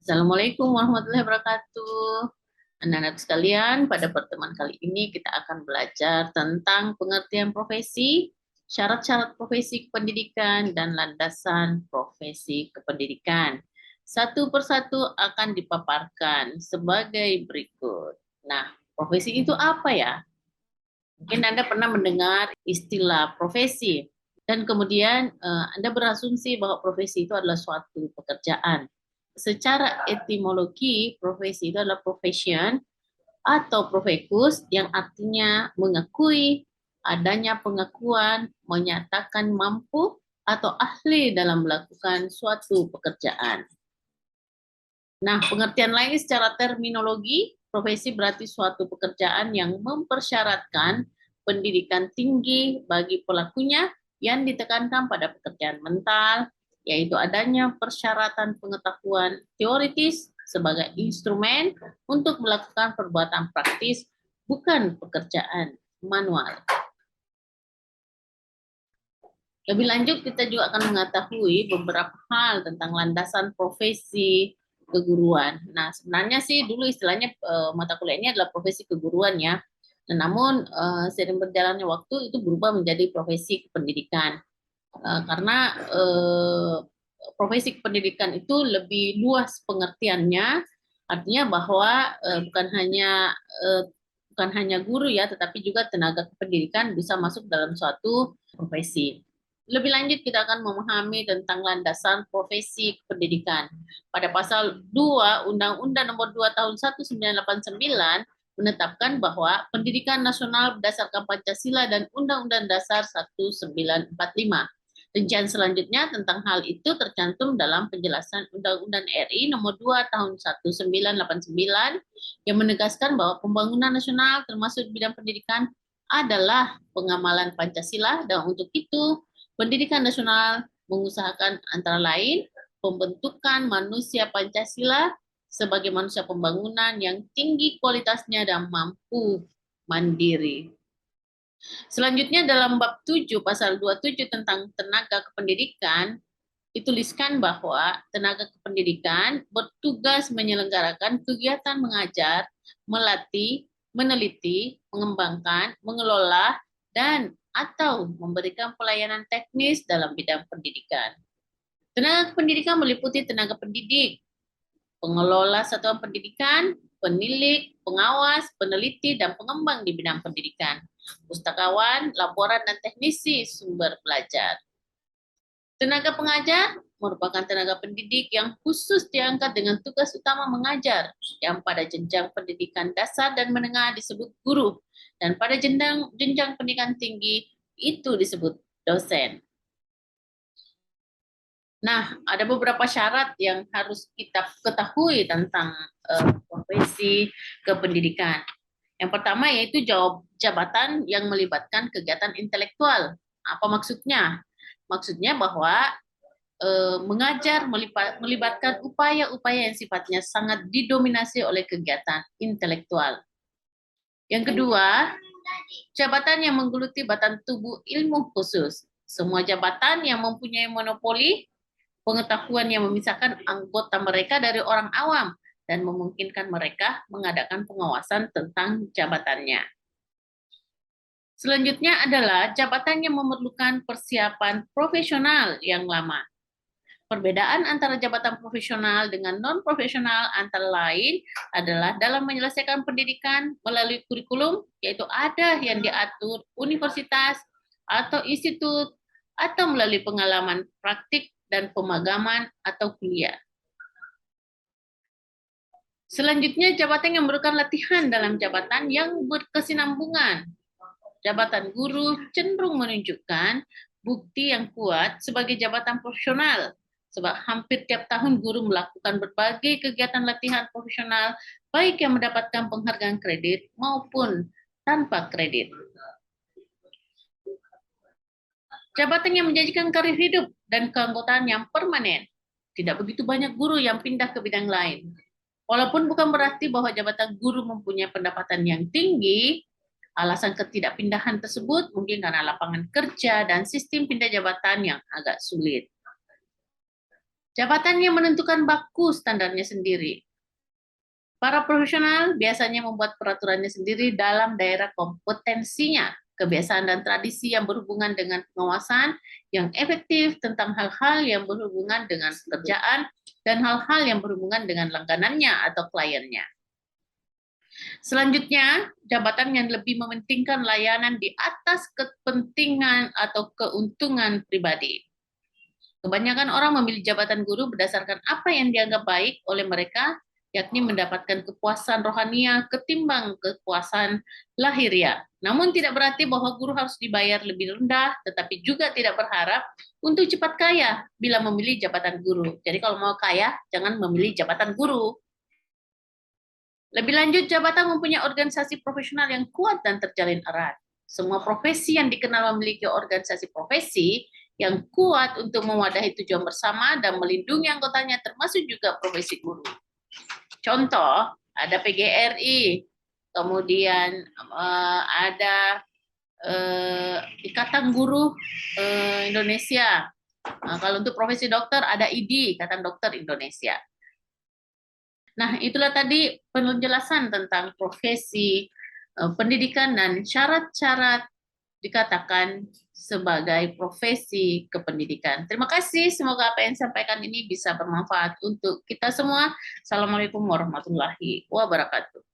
Assalamualaikum warahmatullahi wabarakatuh. Anak-anak sekalian, pada pertemuan kali ini kita akan belajar tentang pengertian profesi, syarat-syarat profesi kependidikan, dan landasan profesi kependidikan. Satu persatu akan dipaparkan sebagai berikut. Nah, profesi itu apa ya? Mungkin Anda pernah mendengar istilah profesi, dan kemudian Anda berasumsi bahwa profesi itu adalah suatu pekerjaan. Secara etimologi, profesi itu adalah profession atau profekus yang artinya mengakui, adanya pengakuan, menyatakan mampu atau ahli dalam melakukan suatu pekerjaan. Nah, pengertian lain secara terminologi, profesi berarti suatu pekerjaan yang mempersyaratkan pendidikan tinggi bagi pelakunya yang ditekankan pada pekerjaan mental, yaitu adanya persyaratan pengetahuan teoritis sebagai instrumen untuk melakukan perbuatan praktis, bukan pekerjaan manual. Lebih lanjut, kita juga akan mengetahui beberapa hal tentang landasan profesi keguruan. Nah, sebenarnya sih dulu istilahnya mata kuliah ini adalah profesi keguruan ya. Namun seiring berjalannya waktu itu berubah menjadi profesi kependidikan. Karena profesi kependidikan itu lebih luas pengertiannya, artinya bahwa bukan hanya guru ya, tetapi juga tenaga kependidikan bisa masuk dalam suatu profesi. Lebih lanjut kita akan memahami tentang landasan profesi kependidikan. Pada pasal 2 Undang-Undang Nomor 2 Tahun 1989 menetapkan bahwa pendidikan nasional berdasarkan Pancasila dan Undang-Undang Dasar 1945. Rincian selanjutnya tentang hal itu tercantum dalam penjelasan Undang-Undang RI Nomor 2 Tahun 1989 yang menegaskan bahwa pembangunan nasional termasuk bidang pendidikan adalah pengamalan Pancasila, dan untuk itu pendidikan nasional mengusahakan antara lain pembentukan manusia Pancasila sebagai manusia pembangunan yang tinggi kualitasnya dan mampu mandiri. Selanjutnya dalam bab 7 pasal 27 tentang tenaga kependidikan dituliskan bahwa tenaga kependidikan bertugas menyelenggarakan kegiatan mengajar, melatih, meneliti, mengembangkan, mengelola, dan atau memberikan pelayanan teknis dalam bidang pendidikan. Tenaga kependidikan meliputi tenaga pendidik, pengelola satuan pendidikan, penilik, pengawas, peneliti, dan pengembang di bidang pendidikan, pustakawan, laporan, dan teknisi sumber belajar. Tenaga pengajar merupakan tenaga pendidik yang khusus diangkat dengan tugas utama mengajar, yang pada jenjang pendidikan dasar dan menengah disebut guru, dan pada jenjang pendidikan tinggi itu disebut dosen. Nah, ada beberapa syarat yang harus kita ketahui tentang profesi kependidikan. Yang pertama yaitu jabatan yang melibatkan kegiatan intelektual. Apa maksudnya? Maksudnya bahwa mengajar melibatkan upaya-upaya yang sifatnya sangat didominasi oleh kegiatan intelektual. Yang kedua, jabatan yang menggeluti batang tubuh ilmu khusus. Semua jabatan yang mempunyai monopoli pengetahuan yang memisahkan anggota mereka dari orang awam dan memungkinkan mereka mengadakan pengawasan tentang jabatannya. Selanjutnya adalah jabatan yang memerlukan persiapan profesional yang lama. Perbedaan antara jabatan profesional dengan non-profesional antara lain adalah dalam menyelesaikan pendidikan melalui kurikulum, yaitu ada yang diatur universitas atau institut, atau melalui pengalaman praktik dan pemagaman atau kuliah. Selanjutnya, jabatan yang memerlukan latihan dalam jabatan yang berkesinambungan. Jabatan guru cenderung menunjukkan bukti yang kuat sebagai jabatan profesional, sebab hampir tiap tahun guru melakukan berbagai kegiatan latihan profesional, baik yang mendapatkan penghargaan kredit maupun tanpa kredit. Jabatan yang menjanjikan karir hidup dan keanggotaan yang permanen. Tidak begitu banyak guru yang pindah ke bidang lain. Walaupun bukan berarti bahwa jabatan guru mempunyai pendapatan yang tinggi, alasan ketidakpindahan tersebut mungkin karena lapangan kerja dan sistem pindah jabatan yang agak sulit. Jabatan yang menentukan baku standarnya sendiri. Para profesional biasanya membuat peraturannya sendiri dalam daerah kompetensinya, kebiasaan dan tradisi yang berhubungan dengan pengawasan yang efektif tentang hal-hal yang berhubungan dengan pekerjaan dan hal-hal yang berhubungan dengan langganannya atau kliennya. Selanjutnya, jabatan yang lebih mementingkan layanan di atas kepentingan atau keuntungan pribadi. Kebanyakan orang memilih jabatan guru berdasarkan apa yang dianggap baik oleh mereka, yakni mendapatkan kepuasan rohania ketimbang kepuasan lahiriah. Namun tidak berarti bahwa guru harus dibayar lebih rendah, tetapi juga tidak berharap untuk cepat kaya bila memilih jabatan guru. Jadi kalau mau kaya, jangan memilih jabatan guru. Lebih lanjut, jabatan mempunyai organisasi profesional yang kuat dan terjalin erat. Semua profesi yang dikenal memiliki organisasi profesi yang kuat untuk mewadahi tujuan bersama dan melindungi anggotanya, termasuk juga profesi guru. Contoh, ada PGRI, kemudian ada Ikatan Guru Indonesia. Kalau untuk profesi dokter ada IDI, Ikatan Dokter Indonesia. Nah, itulah tadi penjelasan tentang profesi pendidikan dan syarat-syarat dikatakan sebagai profesi kependidikan. Terima kasih, semoga apa yang disampaikan ini bisa bermanfaat untuk kita semua. Assalamualaikum warahmatullahi wabarakatuh.